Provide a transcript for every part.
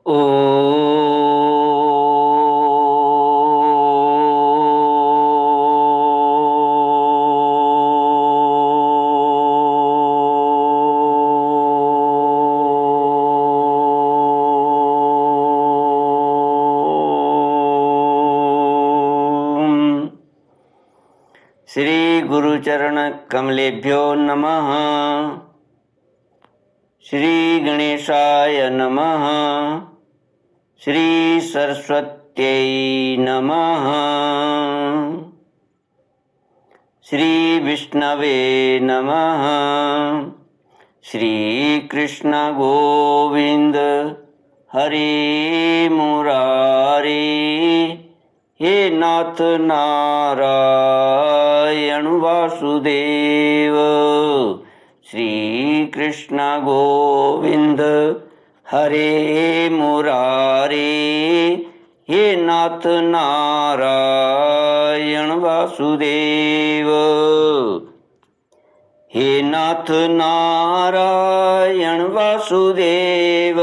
ओ श्री गुरुचरण कमलेभ्यो नमः। श्री गणेशाय नमः। श्री सरस्वत्यै नमः। श्री विष्णवे नमः। श्री कृष्ण गोविंद हरे मुरारी। हे नाथ नारायण वासुदेव। श्री कृष्ण गोविंद हरे मुरारी। हे नाथ नारायण वासुदेव। हे नाथ नारायण वासुदेव।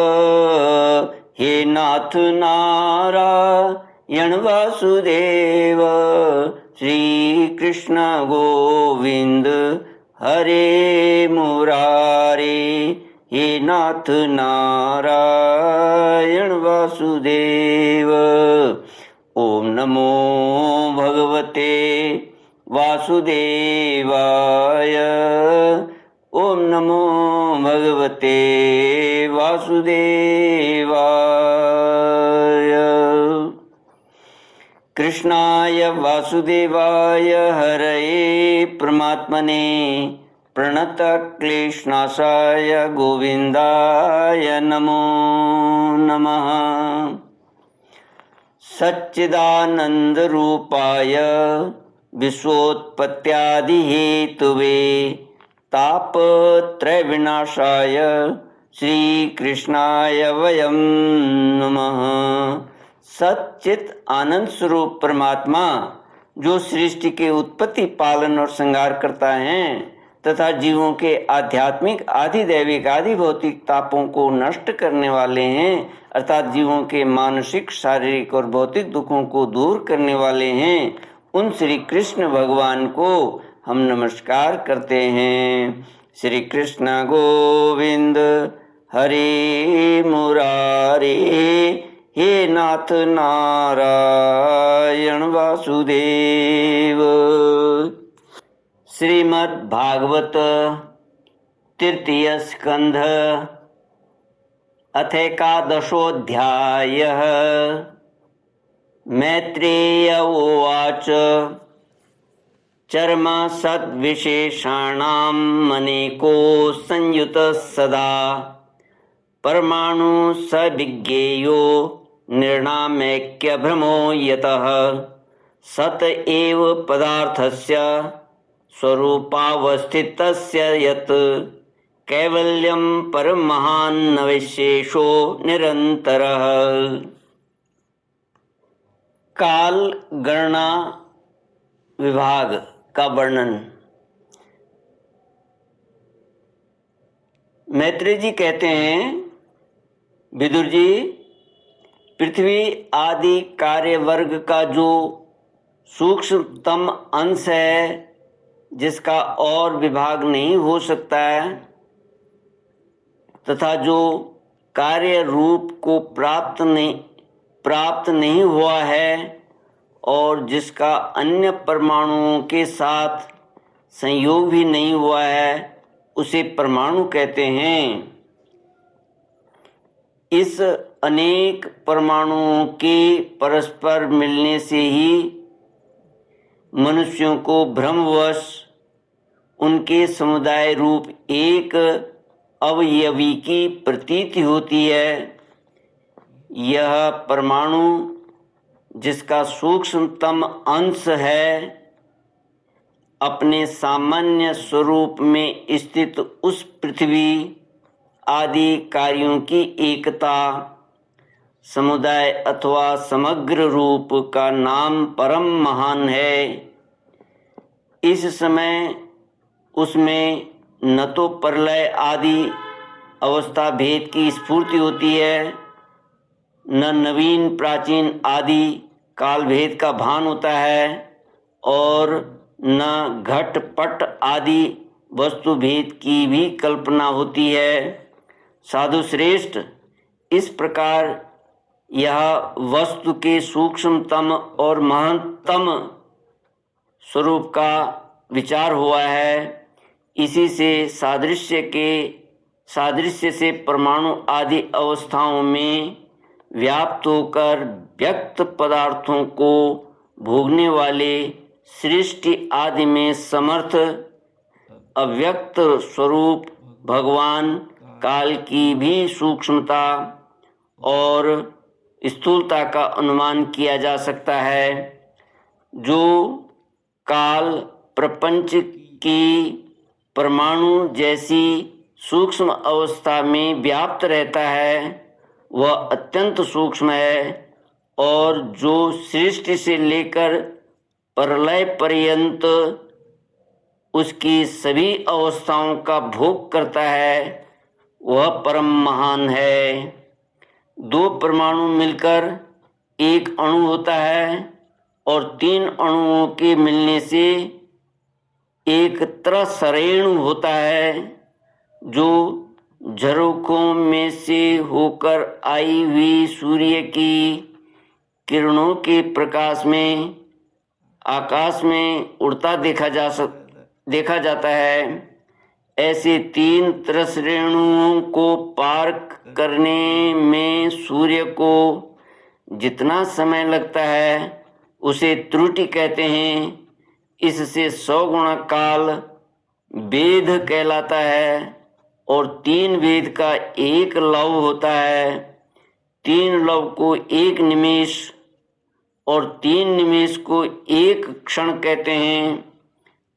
हे नाथ नारायण वासुदेव। श्री कृष्ण गोविंद हरे मुरारी। हे नाथ नारायण वासुदेव। ओम नमो भगवते वासुदेवाय। ओम नमो भगवते वासुदेवाय। कृष्णाय वासुदेवाय हरये परमात्मने प्रणतक्लेशनाशाय गोविन्दाय नमो नमः। सच्चिदानन्दरूपाय विश्वोत्पत्त्यादिहेतुवे तापत्रयविनाशाय श्रीकृष्णाय वयं नमः। सच्चित आनंद स्वरूप परमात्मा जो सृष्टि के उत्पत्ति, पालन और संहार करता है तथा जीवों के आध्यात्मिक, आदि दैविक, आदि भौतिक तापों को नष्ट करने वाले हैं, अर्थात जीवों के मानसिक, शारीरिक और भौतिक दुखों को दूर करने वाले हैं, उन श्री कृष्ण भगवान को हम नमस्कार करते हैं। श्री कृष्ण गोविंद हरे मुरारी। हे नाथ नारायण वासुदेव। श्रीमद् भागवत तृतीय स्कंध अथैकादशोऽध्यायः। मैत्रेय उवाच चर्म सद्विशेषाणां मनेको संयुतः सदा परमाणु सविज्ञेयो निर्णामैक्यभ्रमो यतः सत एव पदार्थस्य स्वरूपावस्थितस्य यत् कैवल्यं परमहान्नविशेषो निरन्तरः। काल गणना विभाग का वर्णन। मैत्रेय जी कहते हैं, विदुर जी, पृथ्वी आदि कार्य वर्ग का जो सूक्ष्मतम अंश है, जिसका और विभाग नहीं हो सकता है, तथा जो कार्य रूप को प्राप्त नहीं हुआ है और जिसका अन्य परमाणुओं के साथ संयोग भी नहीं हुआ है, उसे परमाणु कहते हैं। इस अनेक परमाणुओं के परस्पर मिलने से ही मनुष्यों को भ्रमवश उनके समुदाय रूप एक अवयवी की प्रतीति होती है। यह परमाणु जिसका सूक्ष्मतम अंश है, अपने सामान्य स्वरूप में स्थित उस पृथ्वी आदि कार्यों की एकता, समुदाय अथवा समग्र रूप का नाम परम महान है। इस समय उसमें न तो प्रलय आदि अवस्था भेद की स्फूर्ति होती है न नवीन प्राचीन आदि काल भेद का भान होता है और न घट पट आदि वस्तु भेद की भी कल्पना होती है। साधु श्रेष्ठ, इस प्रकार यह वस्तु के सूक्ष्मतम और महत्तम स्वरूप का विचार हुआ है। इसी से सादृश्य से परमाणु आदि अवस्थाओं में व्याप्त होकर व्यक्त पदार्थों को भोगने वाले सृष्टि आदि में समर्थ अव्यक्त स्वरूप भगवान काल की भी सूक्ष्मता और स्थूलता का अनुमान किया जा सकता है। जो काल प्रपंच की परमाणु जैसी सूक्ष्म अवस्था में व्याप्त रहता है वह अत्यंत सूक्ष्म है और जो सृष्टि से लेकर प्रलय पर्यंत उसकी सभी अवस्थाओं का भोग करता है वह परम महान है। दो परमाणु मिलकर एक अणु होता है और तीन अणुओं के मिलने से एक त्रसरेणु होता है जो झरोखों में से होकर आई हुई सूर्य की किरणों के प्रकाश में आकाश में उड़ता देखा जाता है। ऐसे तीन त्रसरेणुओं को पार करने में सूर्य को जितना समय लगता है उसे त्रुटि कहते हैं। इससे 100 गुणा काल वेद कहलाता है और 3 वेद का एक लव होता है। 3 लव को 1 निमेष और 3 निमेष को 1 क्षण कहते हैं।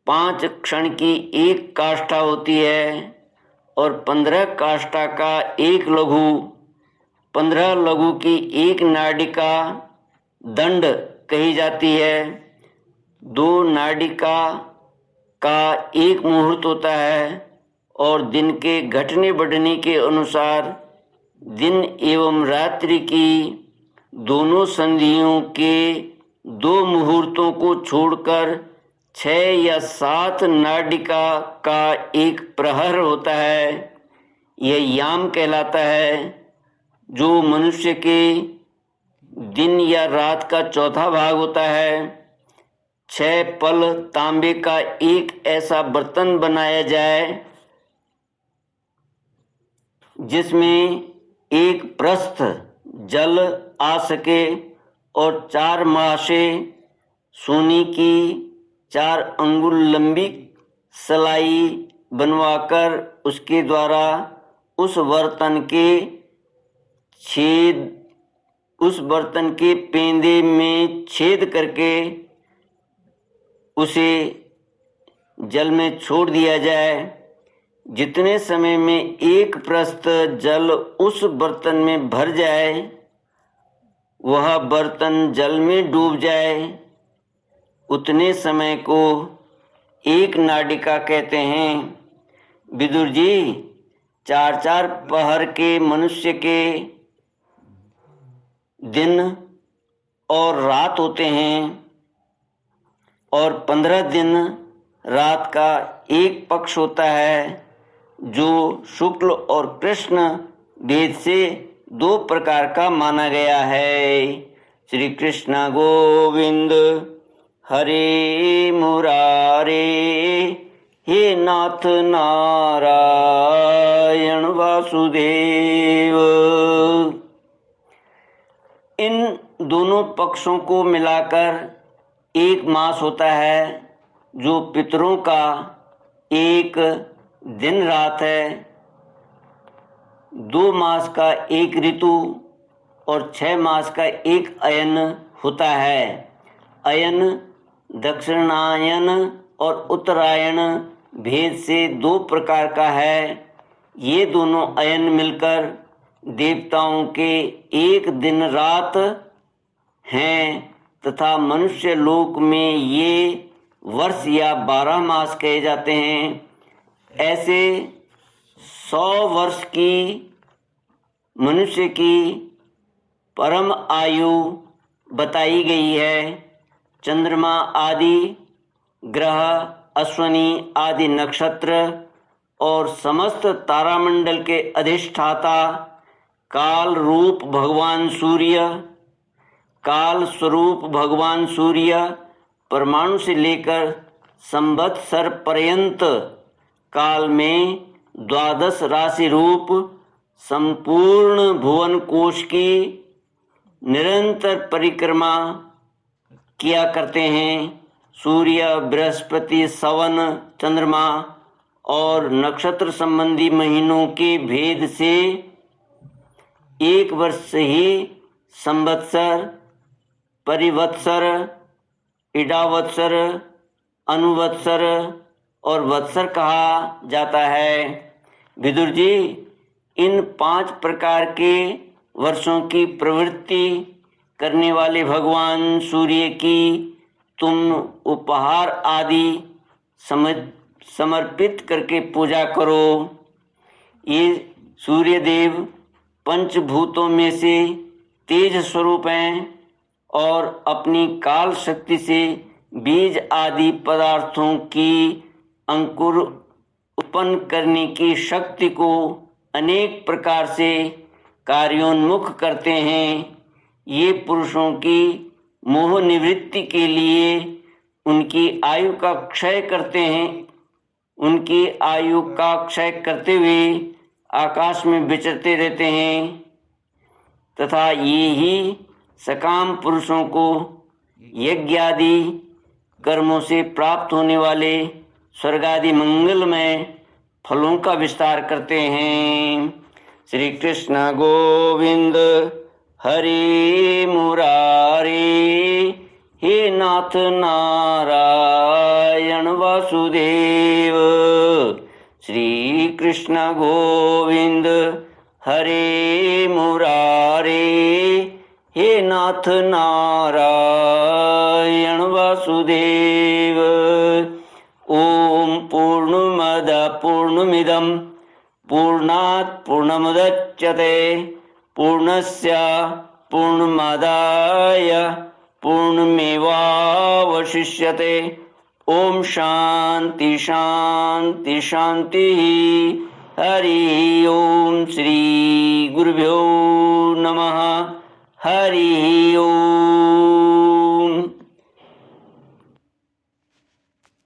5 क्षण की 1 काष्ठा होती है और 15 काष्ठा का 1 लघु, 15 लघु की 1 नाडिका दंड कही जाती है। 2 नाडिका का 1 मुहूर्त होता है और दिन के घटने बढ़ने के अनुसार दिन एवं रात्रि की दोनों संधियों के 2 मुहूर्तों को छोड़कर 6 या 7 नाडिका का 1 प्रहर होता है। यह याम कहलाता है जो मनुष्य के दिन या रात का चौथा भाग होता है। 6 पल तांबे का एक ऐसा बर्तन बनाया जाए जिसमें 1 प्रस्थ जल आ सके और 4 महाशे सोने की 4 अंगुल लंबी सलाई बनवाकर उसके द्वारा उस बर्तन के पेंदे में छेद करके उसे जल में छोड़ दिया जाए। जितने समय में 1 प्रस्थ जल उस बर्तन में भर जाए वह बर्तन जल में डूब जाए उतने समय को 1 नाडिका कहते हैं। विदुर जी, 4-4 पहर के मनुष्य के दिन और रात होते हैं और 15 दिन रात का 1 पक्ष होता है जो शुक्ल और कृष्ण भेद से 2 प्रकार का माना गया है। श्री कृष्ण गोविंद हरे मुरारे, हे नाथ नारायण वासुदेव। इन दोनों पक्षों को मिलाकर 1 मास होता है जो पितरों का 1 दिन रात है। 2 मास का 1 ऋतु और 6 मास का 1 अयन होता है। अयन दक्षिणायन और उत्तरायण भेद से 2 प्रकार का है। ये दोनों अयन मिलकर देवताओं के 1 दिन रात हैं तथा मनुष्य लोक में ये वर्ष या 12 मास कहे जाते हैं। ऐसे 100 वर्ष की मनुष्य की परम आयु बताई गई है। चंद्रमा आदि ग्रह, अश्वनी आदि नक्षत्र और समस्त तारामंडल के अधिष्ठाता काल रूप भगवान सूर्य, काल स्वरूप भगवान सूर्य परमाणु से लेकर संवत्सर पर्यंत काल में 12 राशि रूप संपूर्ण भुवन कोश की निरंतर परिक्रमा किया करते हैं। सूर्य, बृहस्पति, सवन, चंद्रमा और नक्षत्र संबंधी महीनों के भेद से एक वर्ष ही संवत्सर, परिवत्सर, इडावत्सर, अनुवत्सर और वत्सर कहा जाता है। विदुर जी, इन 5 प्रकार के वर्षों की प्रवृत्ति करने वाले भगवान सूर्य की तुम उपहार आदि समर्पित करके पूजा करो। ये सूर्य देव पंचभूतों में से तेज स्वरूप हैं और अपनी काल शक्ति से बीज आदि पदार्थों की अंकुर उत्पन्न करने की शक्ति को अनेक प्रकार से कार्योन्मुख करते हैं। ये पुरुषों की मोह निवृत्ति के लिए उनकी आयु का क्षय करते हैं। उनकी आयु का क्षय करते हुए आकाश में विचरते रहते हैं तथा ये ही सकाम पुरुषों को यज्ञ आदि कर्मों से प्राप्त होने वाले स्वर्ग आदि मंगलमय फलों का विस्तार करते हैं। श्री कृष्ण गोविंद हरि मुरारी, हे नाथ नारायण वासुदेव। श्री कृष्ण गोविंद हरे मुरारे, हे नाथ नारायण वासुदेव। ओम पूर्णमद पूर्णमिदं पूर्णात् पूर्णमुदच्यते पूर्णस्य पूर्णमादाय पूर्णमेवावशिष्यते। ओम शांति शांति शांति। हरि ओम। श्री गुरुभ्यो नमः। हरि ओम।